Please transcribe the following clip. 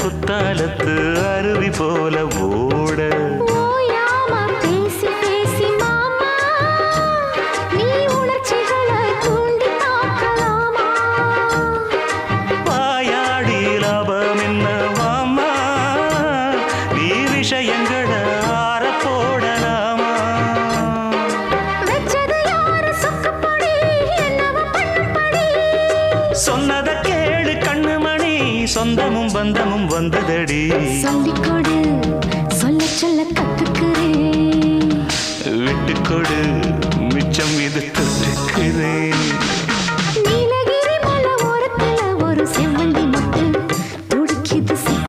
குத்தாலத்து அருவி போல ஓட வாயாடி லாபம் என்ன வாமா நீ விஷயங்கள ஆற போடலாமா சொன்னத கேளு கண்ணுமணி சொந்தமும் பந்தமும் வந்ததடி சொல்லிக்கொடு சொல்ல சொல்ல கத்துக்கிறேன் விட்டுக்கொடு